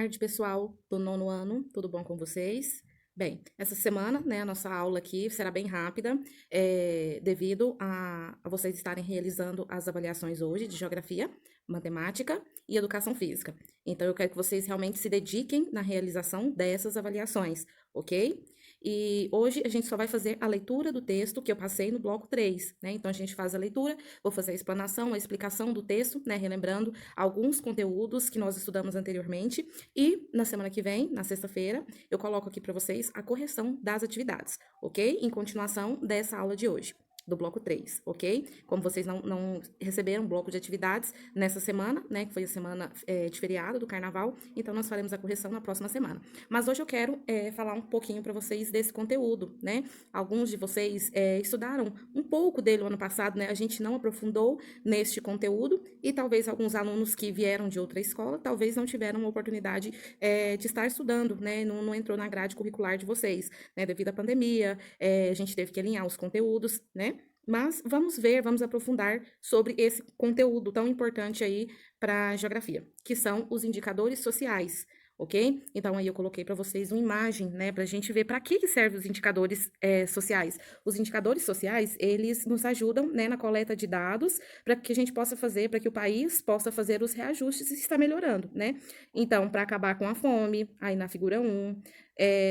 tarde, pessoal do nono ano, tudo bom com vocês? Bem, essa semana, né, a nossa aula aqui será bem rápida, devido a vocês estarem realizando as avaliações hoje de geografia, matemática e educação física. Então, eu quero que vocês realmente se dediquem na realização dessas avaliações, ok? E hoje a gente só vai fazer a leitura do texto que eu passei no bloco 3, né? Então, a gente faz a leitura, vou fazer a explanação, a explicação do texto, né, relembrando alguns conteúdos que nós estudamos anteriormente. E na semana que vem, na sexta-feira, eu coloco aqui para vocês a correção das atividades, ok? Em continuação dessa aula de hoje, do bloco 3, ok? Como vocês não receberam bloco de atividades nessa semana, né, que foi a semana de feriado do carnaval, então nós faremos a correção na próxima semana. Mas hoje eu quero falar um pouquinho para vocês desse conteúdo, né? Alguns de vocês estudaram um pouco dele no ano passado, né? A gente não aprofundou neste conteúdo e talvez alguns alunos que vieram de outra escola, talvez não tiveram uma oportunidade de estar estudando, né? Não entrou na grade curricular de vocês, né? Devido à pandemia, a gente teve que alinhar os conteúdos, né? Mas vamos ver, vamos aprofundar sobre esse conteúdo tão importante aí para a geografia, que são os indicadores sociais, ok? Então, aí eu coloquei para vocês uma imagem, né, para a gente ver para que servem os indicadores sociais. Os indicadores sociais, eles nos ajudam, né, na coleta de dados, para que a gente possa fazer, para que o país possa fazer os reajustes e está melhorando, né? Então, para acabar com a fome, aí na figura 1,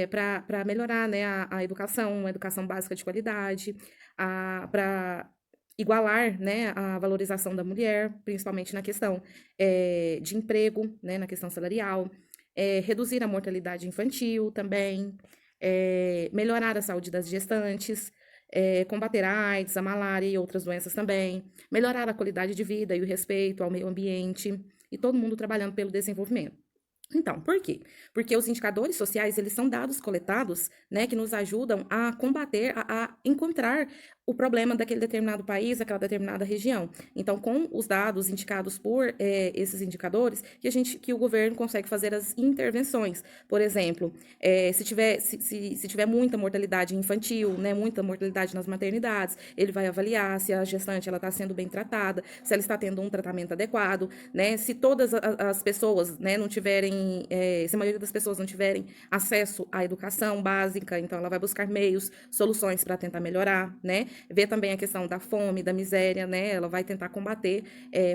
para melhorar, né, a educação, uma educação básica de qualidade, para igualar, né, a valorização da mulher, principalmente na questão de emprego, né, na questão salarial, reduzir a mortalidade infantil também, melhorar a saúde das gestantes, combater a AIDS, a malária e outras doenças também, melhorar a qualidade de vida e o respeito ao meio ambiente, e todo mundo trabalhando pelo desenvolvimento. Então, por quê? Porque os indicadores sociais, eles são dados coletados, né, que nos ajudam a combater, a encontrar o problema daquele determinado país, daquela determinada região. Então, com os dados indicados por esses indicadores, que o governo consegue fazer as intervenções. Por exemplo, se tiver muita mortalidade infantil, né, muita mortalidade nas maternidades, ele vai avaliar se a gestante ela está sendo bem tratada, se ela está tendo um tratamento adequado, né, se todas as pessoas, né, não tiverem, se a maioria das pessoas não tiverem acesso à educação básica, então ela vai buscar meios, soluções para tentar melhorar, né? Ver também a questão da fome, da miséria, né? Ela vai tentar combater,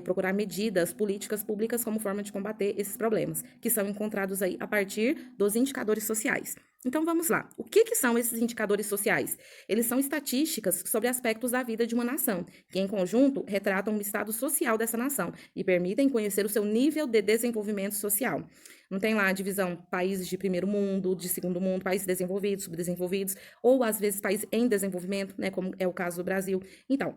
procurar medidas, políticas públicas como forma de combater esses problemas, que são encontrados aí a partir dos indicadores sociais. Então vamos lá. O que são esses indicadores sociais? Eles são estatísticas sobre aspectos da vida de uma nação, que em conjunto retratam o estado social dessa nação e permitem conhecer o seu nível de desenvolvimento social. Não tem lá a divisão países de primeiro mundo, de segundo mundo, países desenvolvidos, subdesenvolvidos, ou às vezes países em desenvolvimento, né, como é o caso do Brasil. Então,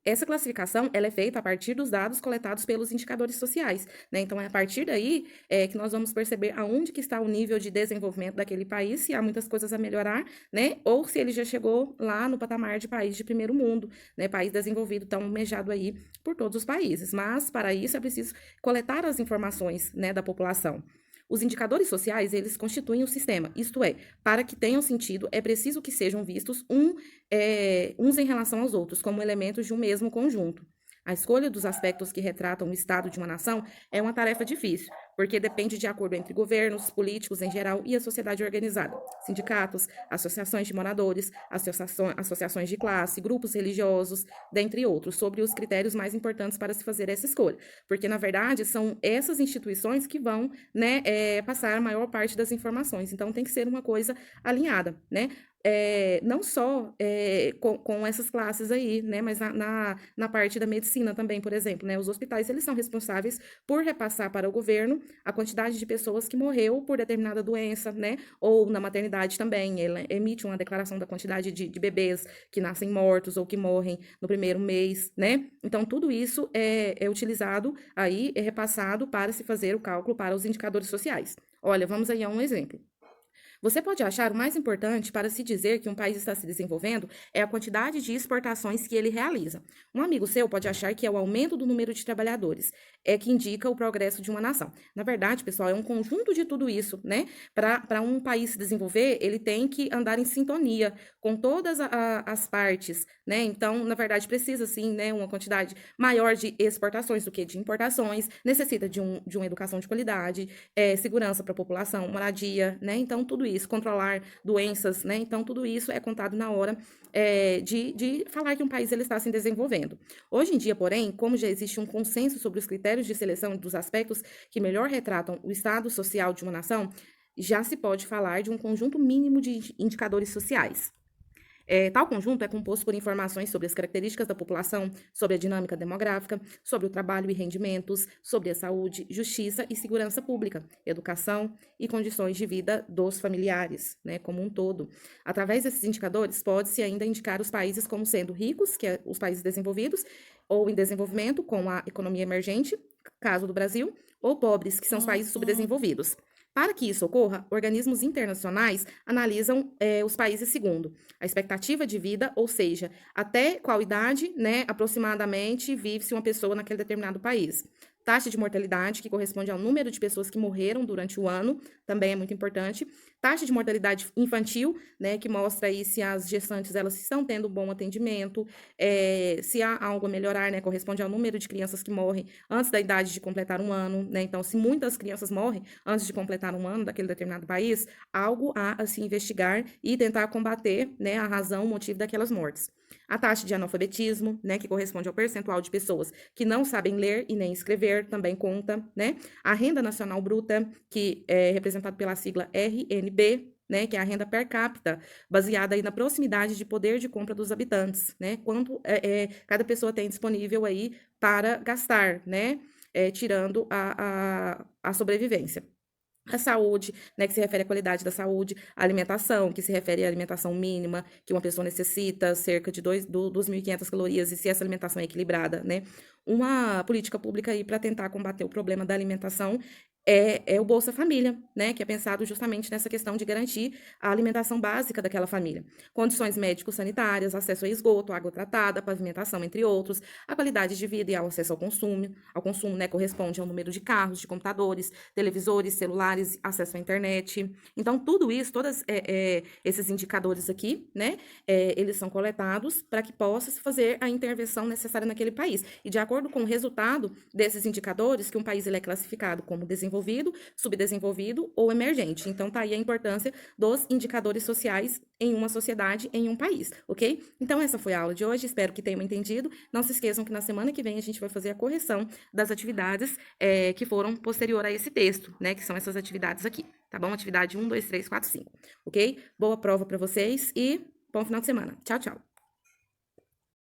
essa classificação ela é feita a partir dos dados coletados pelos indicadores sociais, né? Então, é a partir daí que nós vamos perceber aonde que está o nível de desenvolvimento daquele país, se há muitas coisas a melhorar, né? Ou se ele já chegou lá no patamar de país de primeiro mundo, né? País desenvolvido, tão almejado aí por todos os países. Mas, para isso, é preciso coletar as informações, né, da população. Os indicadores sociais, eles constituem o sistema, isto é, para que tenham sentido, é preciso que sejam vistos uns em relação aos outros, como elementos de um mesmo conjunto. A escolha dos aspectos que retratam o estado de uma nação é uma tarefa difícil, porque depende de acordo entre governos, políticos em geral e a sociedade organizada, sindicatos, associações de moradores, associações de classe, grupos religiosos, dentre outros, sobre os critérios mais importantes para se fazer essa escolha. Porque, na verdade, são essas instituições que vão, né, passar a maior parte das informações. Então, tem que ser uma coisa alinhada, né? Não só com essas classes aí, né, mas na parte da medicina também, por exemplo, né, os hospitais, eles são responsáveis por repassar para o governo a quantidade de pessoas que morreu por determinada doença, né, ou na maternidade também, ele emite uma declaração da quantidade de bebês que nascem mortos ou que morrem no primeiro mês, né, então tudo isso é utilizado aí, é repassado para se fazer o cálculo para os indicadores sociais. Olha, vamos aí a um exemplo. Você pode achar o mais importante para se dizer que um país está se desenvolvendo é a quantidade de exportações que ele realiza. Um amigo seu pode achar que é o aumento do número de trabalhadores, é que indica o progresso de uma nação. Na verdade, pessoal, é um conjunto de tudo isso, né? Para um país se desenvolver, ele tem que andar em sintonia com todas as partes, né? Então, na verdade, precisa sim, né, uma quantidade maior de exportações do que de importações, necessita de uma educação de qualidade, segurança para a população, moradia, né? Então, tudo isso, controlar doenças, né? Então, tudo isso é contado na hora de falar que um país ele está se desenvolvendo. Hoje em dia, porém, como já existe um consenso sobre os critérios de seleção dos aspectos que melhor retratam o estado social de uma nação, já se pode falar de um conjunto mínimo de indicadores sociais. Tal conjunto é composto por informações sobre as características da população, sobre a dinâmica demográfica, sobre o trabalho e rendimentos, sobre a saúde, justiça e segurança pública, educação e condições de vida dos familiares, né, como um todo. Através desses indicadores, pode-se ainda indicar os países como sendo ricos, que é os países desenvolvidos, ou em desenvolvimento, com a economia emergente, caso do Brasil, ou pobres, que são os países subdesenvolvidos. Para que isso ocorra, organismos internacionais analisam os países segundo a expectativa de vida, ou seja, até qual idade, né, aproximadamente, vive-se uma pessoa naquele determinado país. Taxa de mortalidade, que corresponde ao número de pessoas que morreram durante o ano, também é muito importante. Taxa de mortalidade infantil, né, que mostra aí se as gestantes elas estão tendo bom atendimento, se há algo a melhorar, né, corresponde ao número de crianças que morrem antes da idade de completar um ano, né? Então, se muitas crianças morrem antes de completar um ano daquele determinado país, algo a se investigar e tentar combater, né, a razão, o motivo daquelas mortes. A taxa de analfabetismo, né, que corresponde ao percentual de pessoas que não sabem ler e nem escrever, também conta, né? A renda nacional bruta, que é representada pela sigla RNB, né, que é a renda per capita, baseada aí na proximidade de poder de compra dos habitantes, né? Quanto cada pessoa tem disponível aí para gastar, né? Tirando a sobrevivência. A saúde, né, que se refere à qualidade da saúde, a alimentação, que se refere à alimentação mínima, que uma pessoa necessita, cerca de 2.500 calorias, e se essa alimentação é equilibrada, né? Uma política pública aí para tentar combater o problema da alimentação é o Bolsa Família, né, que é pensado justamente nessa questão de garantir a alimentação básica daquela família. Condições médico-sanitárias, acesso a esgoto, água tratada, pavimentação, entre outros, a qualidade de vida e ao acesso ao consumo, né, corresponde ao número de carros, de computadores, televisores, celulares, acesso à internet. Então, tudo isso, todos esses indicadores aqui, né, eles são coletados para que possa se fazer a intervenção necessária naquele país. E de acordo com o resultado desses indicadores, que um país ele é classificado como desenvolvido, subdesenvolvido ou emergente. Então, tá aí a importância dos indicadores sociais em uma sociedade, em um país, ok? Então, essa foi a aula de hoje, espero que tenham entendido. Não se esqueçam que na semana que vem a gente vai fazer a correção das atividades que foram posterior a esse texto, né? Que são essas atividades aqui, tá bom? Atividade 1, 2, 3, 4, 5, ok? Boa prova para vocês e bom final de semana. Tchau, tchau.